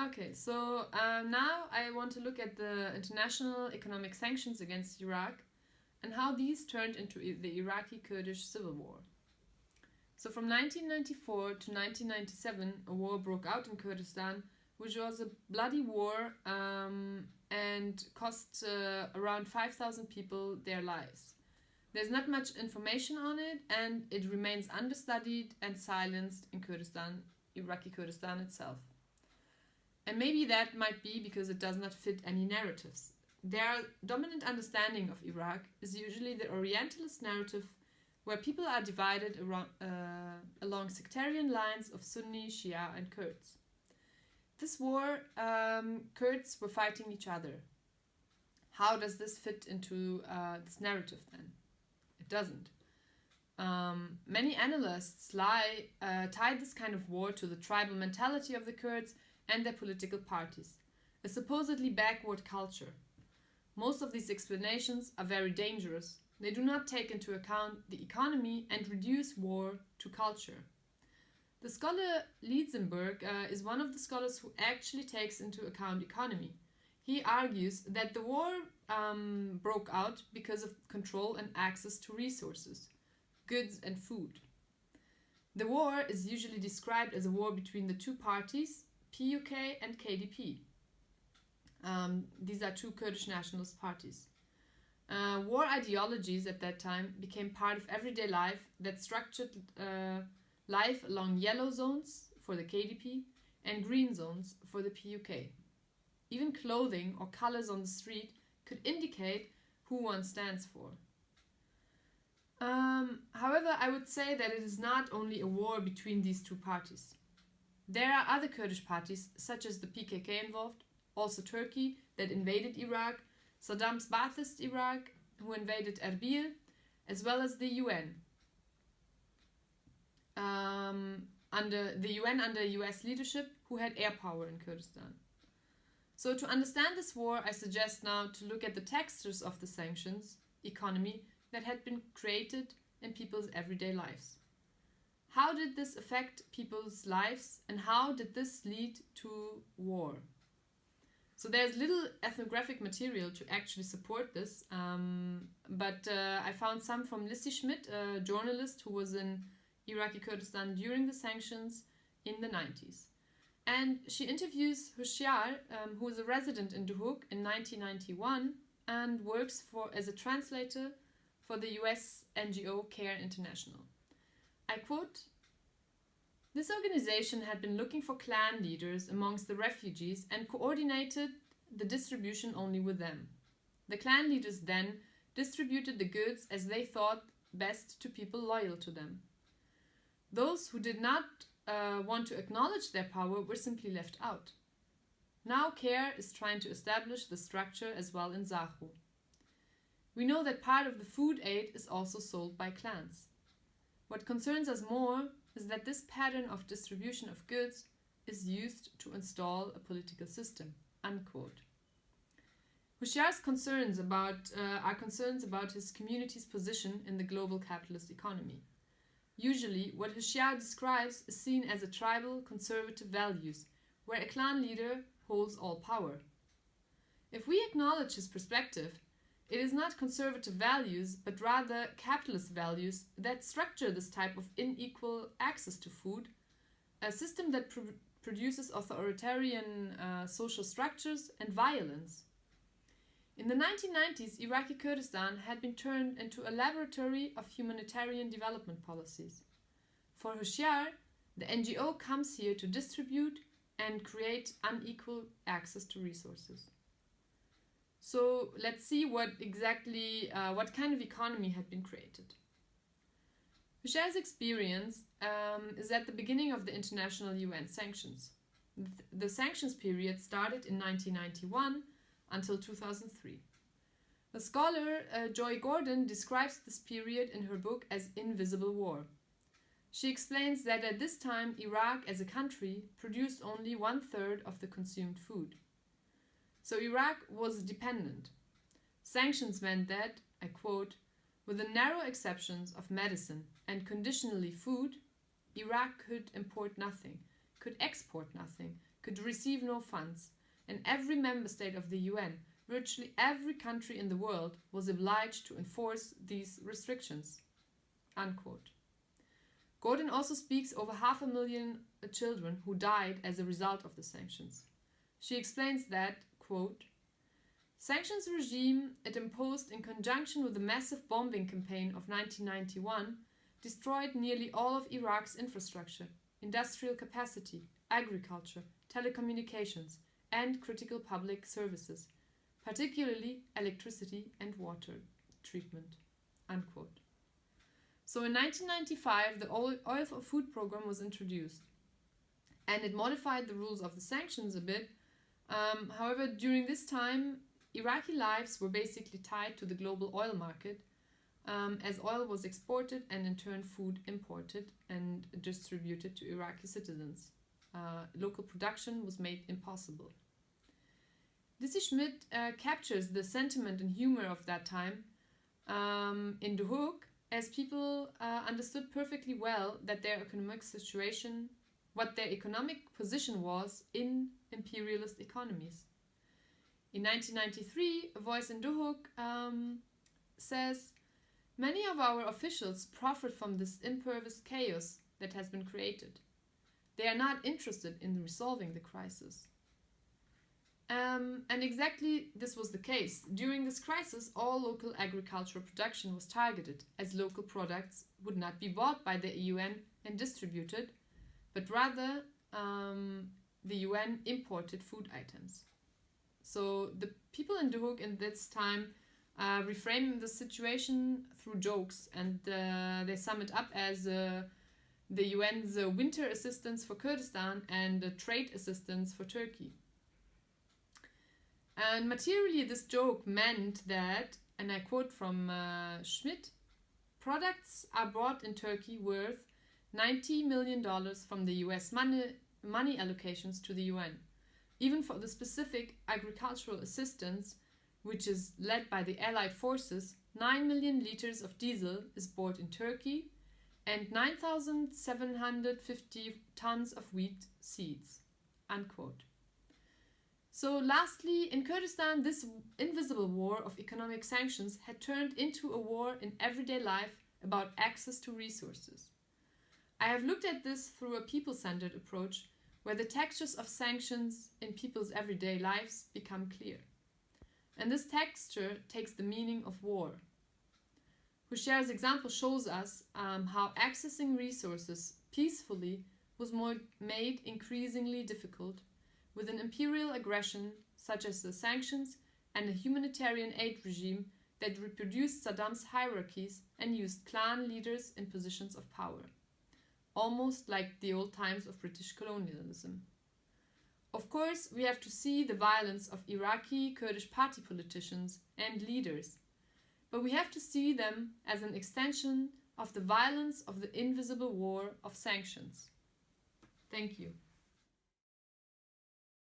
Okay, so now I want to look at the international economic sanctions against Iraq and how these turned into the Iraqi-Kurdish civil war. So from 1994 to 1997, a war broke out in Kurdistan, which was a bloody war and cost around 5,000 people their lives. There's not much information on it, and it remains understudied and silenced in Kurdistan, Iraqi Kurdistan itself. And maybe that might be because it does not fit any narratives. Their dominant understanding of Iraq is usually the Orientalist narrative, where people are divided along sectarian lines of Sunni, Shia, and Kurds. This war, Kurds were fighting each other. How does this fit into this narrative then? It doesn't. Many analysts tie this kind of war to the tribal mentality of the Kurds and their political parties, a supposedly backward culture. Most of these explanations are very dangerous. They do not take into account the economy and reduce war to culture. The scholar Lietzenberg is one of the scholars who actually takes into account economy. He argues that the war broke out because of control and access to resources, goods and food. The war is usually described as a war between the two parties, PUK and KDP. These are two Kurdish nationalist parties. War ideologies at that time became part of everyday life that structured life along yellow zones for the KDP and green zones for the PUK. Even clothing or colors on the street could indicate who one stands for. However, I would say that it is not only a war between these two parties. There are other Kurdish parties, such as the PKK involved, also Turkey, that invaded Iraq, Saddam's Ba'athist Iraq, who invaded Erbil, as well as the UN. Under US leadership, who had air power in Kurdistan. So to understand this war, I suggest now to look at the textures of the sanctions, economy, that had been created in people's everyday lives. How did this affect people's lives, and how did this lead to war? So there's little ethnographic material to actually support this, but I found some from Lissy Schmidt, a journalist who was in Iraqi Kurdistan during the sanctions in the 90s. And she interviews Hushyar, who was a resident in Duhok in 1991 and works as a translator for the US NGO CARE International. I quote, "This organization had been looking for clan leaders amongst the refugees and coordinated the distribution only with them. The clan leaders then distributed the goods as they thought best to people loyal to them. Those who did not want to acknowledge their power were simply left out. Now CARE is trying to establish the structure as well in Zahu. We know that part of the food aid is also sold by clans. What concerns us more is that this pattern of distribution of goods is used to install a political system." Unquote. Hushyar's concerns are concerns about his community's position in the global capitalist economy. Usually, what Hushyar describes is seen as a tribal conservative values, where a clan leader holds all power. If we acknowledge his perspective, it is not conservative values, but rather capitalist values that structure this type of unequal access to food, a system that produces authoritarian social structures and violence. In the 1990s, Iraqi Kurdistan had been turned into a laboratory of humanitarian development policies. For Hushyar, the NGO comes here to distribute and create unequal access to resources. So let's see what kind of economy had been created. Hushyar's experience is at the beginning of the international UN sanctions. The sanctions period started in 1991 until 2003. The scholar Joy Gordon describes this period in her book as invisible war. She explains that at this time Iraq as a country produced only 1/3 of the consumed food. So Iraq was dependent. Sanctions meant that, I quote, "with the narrow exceptions of medicine and conditionally food, Iraq could import nothing, could export nothing, could receive no funds, and every member state of the UN, virtually every country in the world, was obliged to enforce these restrictions." Unquote. Gordon also speaks over 500,000 children who died as a result of the sanctions. She explains that, quote, "Sanctions regime it imposed in conjunction with the massive bombing campaign of 1991 destroyed nearly all of Iraq's infrastructure, industrial capacity, agriculture, telecommunications, and critical public services, particularly electricity and water treatment." Unquote. So in 1995, the Oil for Food program was introduced, and it modified the rules of the sanctions a bit. However, during this time, Iraqi lives were basically tied to the global oil market, as oil was exported and in turn food imported and distributed to Iraqi citizens. Local production was made impossible. Dizzy Schmidt captures the sentiment and humor of that time in The Hook, as people understood perfectly well that their economic situation, what their economic position was in imperialist economies. In 1993, a voice in Duhok says, "Many of our officials profit from this impervious chaos that has been created. They are not interested in resolving the crisis." And exactly this was the case. During this crisis, all local agricultural production was targeted, as local products would not be bought by the UN and distributed, but rather the UN imported food items. So the people in Duhok in this time reframe the situation through jokes, and they sum it up as the UN's winter assistance for Kurdistan and trade assistance for Turkey. And materially, this joke meant that, and I quote from Schmidt, "Products are bought in Turkey worth $90 million from the US money allocations to the UN. Even for the specific agricultural assistance, which is led by the Allied forces, 9 million liters of diesel is bought in Turkey and 9,750 tons of wheat seeds." Unquote. So lastly, in Kurdistan, this invisible war of economic sanctions had turned into a war in everyday life about access to resources. I have looked at this through a people-centered approach, where the textures of sanctions in people's everyday lives become clear. And this texture takes the meaning of war. Hushair's example shows us how accessing resources peacefully was made increasingly difficult with an imperial aggression such as the sanctions and a humanitarian aid regime that reproduced Saddam's hierarchies and used clan leaders in positions of power, almost like the old times of British colonialism. Of course, we have to see the violence of Iraqi Kurdish party politicians and leaders, but we have to see them as an extension of the violence of the invisible war of sanctions. Thank you.